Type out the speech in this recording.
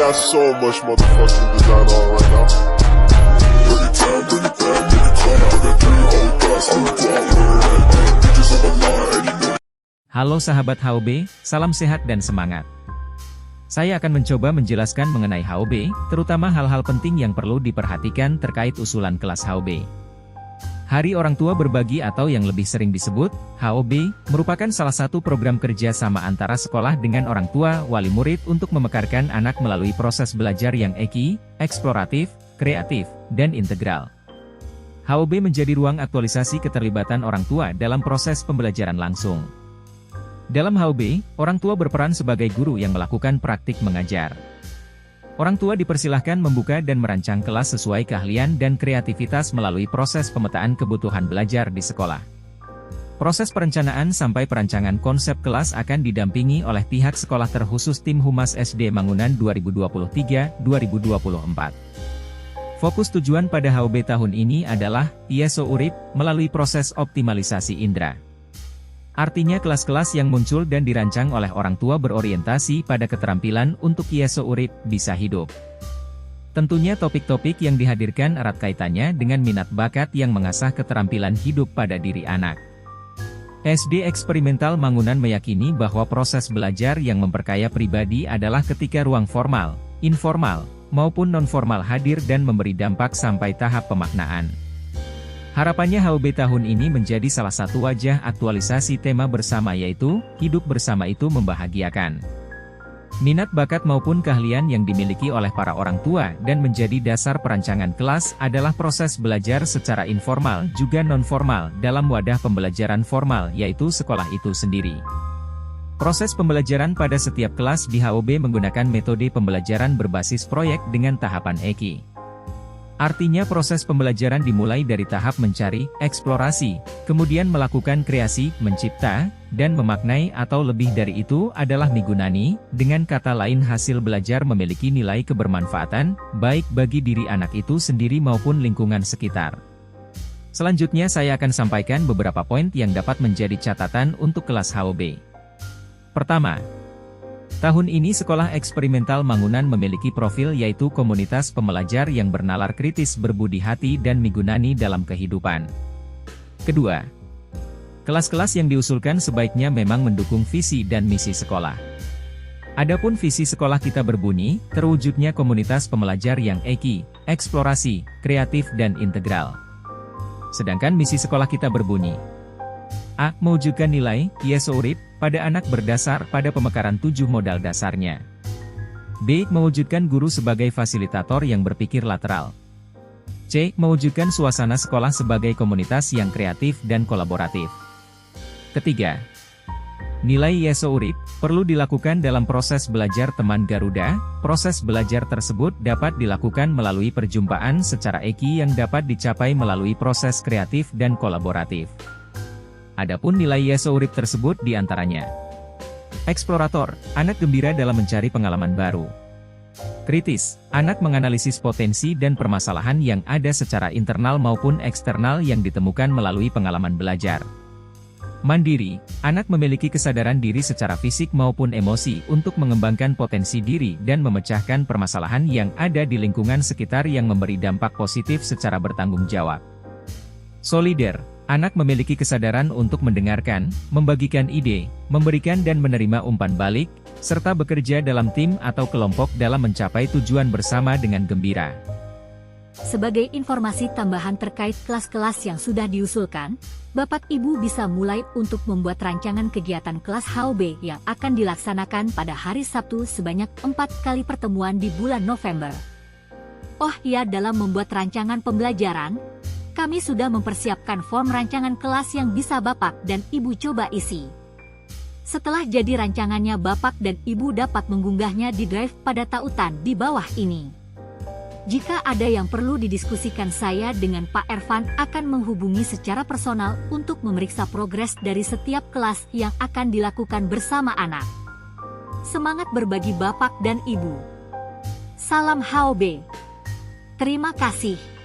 got so much motherfucking design on right now. Bring it down, bring it back, make it clap. I got 3 old guys on the block, bitches on my line, and you know. Halo sahabat HOB, salam sehat dan semangat. Saya akan mencoba menjelaskan mengenai HOB, terutama hal-hal penting yang perlu diperhatikan terkait usulan kelas HOB. Hari Orang Tua Berbagi atau yang lebih sering disebut HOB, merupakan salah satu program kerja sama antara sekolah dengan orang tua, wali murid untuk memekarkan anak melalui proses belajar yang eksploratif, kreatif, dan integral. HOB menjadi ruang aktualisasi keterlibatan orang tua dalam proses pembelajaran langsung. Dalam HOB, orang tua berperan sebagai guru yang melakukan praktik mengajar. Orang tua dipersilahkan membuka dan merancang kelas sesuai keahlian dan kreativitas melalui proses pemetaan kebutuhan belajar di sekolah. Proses perencanaan sampai perancangan konsep kelas akan didampingi oleh pihak sekolah terkhusus Tim Humas SD Mangunan 2023-2024. Fokus tujuan pada HOB tahun ini adalah ISO Urip melalui proses optimalisasi indera. Artinya kelas-kelas yang muncul dan dirancang oleh orang tua berorientasi pada keterampilan untuk ISO Urip bisa hidup. Tentunya topik-topik yang dihadirkan erat kaitannya dengan minat bakat yang mengasah keterampilan hidup pada diri anak. SD Eksperimental Mangunan meyakini bahwa proses belajar yang memperkaya pribadi adalah ketika ruang formal, informal, maupun non-formal hadir dan memberi dampak sampai tahap pemaknaan. Harapannya HOB tahun ini menjadi salah satu wajah aktualisasi tema bersama yaitu, hidup bersama itu membahagiakan. Minat bakat maupun keahlian yang dimiliki oleh para orang tua dan menjadi dasar perancangan kelas adalah proses belajar secara informal juga non-formal dalam wadah pembelajaran formal yaitu sekolah itu sendiri. Proses pembelajaran pada setiap kelas di HOB menggunakan metode pembelajaran berbasis proyek dengan tahapan EKI. Artinya proses pembelajaran dimulai dari tahap mencari, eksplorasi, kemudian melakukan kreasi, mencipta, dan memaknai atau lebih dari itu adalah migunani, dengan kata lain hasil belajar memiliki nilai kebermanfaatan, baik bagi diri anak itu sendiri maupun lingkungan sekitar. Selanjutnya saya akan sampaikan beberapa poin yang dapat menjadi catatan untuk kelas HOB. Pertama, tahun ini Sekolah Eksperimental Mangunan memiliki profil yaitu komunitas pembelajar yang bernalar kritis berbudi hati dan migunani dalam kehidupan. Kedua, kelas-kelas yang diusulkan sebaiknya memang mendukung visi dan misi sekolah. Adapun visi sekolah kita berbunyi, terwujudnya komunitas pembelajar yang eksplorasi, kreatif dan integral. Sedangkan misi sekolah kita berbunyi, A. Mewujudkan nilai, ISO Urip, pada anak berdasar pada pemekaran 7 modal dasarnya. B. Mewujudkan guru sebagai fasilitator yang berpikir lateral. C. Mewujudkan suasana sekolah sebagai komunitas yang kreatif dan kolaboratif. Ketiga, nilai ISO Urip, perlu dilakukan dalam proses belajar teman Garuda. Proses belajar tersebut dapat dilakukan melalui perjumpaan secara EKI yang dapat dicapai melalui proses kreatif dan kolaboratif. Adapun nilai ISO Urip tersebut diantaranya. Eksplorator, anak gembira dalam mencari pengalaman baru. Kritis, anak menganalisis potensi dan permasalahan yang ada secara internal maupun eksternal yang ditemukan melalui pengalaman belajar. Mandiri, anak memiliki kesadaran diri secara fisik maupun emosi untuk mengembangkan potensi diri dan memecahkan permasalahan yang ada di lingkungan sekitar yang memberi dampak positif secara bertanggung jawab. Solider, anak memiliki kesadaran untuk mendengarkan, membagikan ide, memberikan dan menerima umpan balik, serta bekerja dalam tim atau kelompok dalam mencapai tujuan bersama dengan gembira. Sebagai informasi tambahan terkait kelas-kelas yang sudah diusulkan, Bapak Ibu bisa mulai untuk membuat rancangan kegiatan kelas HOB yang akan dilaksanakan pada hari Sabtu sebanyak 4 kali pertemuan di bulan November. Oh ya, dalam membuat rancangan pembelajaran, kami sudah mempersiapkan form rancangan kelas yang bisa Bapak dan Ibu coba isi. Setelah jadi rancangannya, Bapak dan Ibu dapat mengunggahnya di drive pada tautan di bawah ini. Jika ada yang perlu didiskusikan, saya dengan Pak Ervan akan menghubungi secara personal untuk memeriksa progres dari setiap kelas yang akan dilakukan bersama anak. Semangat berbagi Bapak dan Ibu. Salam HOB. Terima kasih.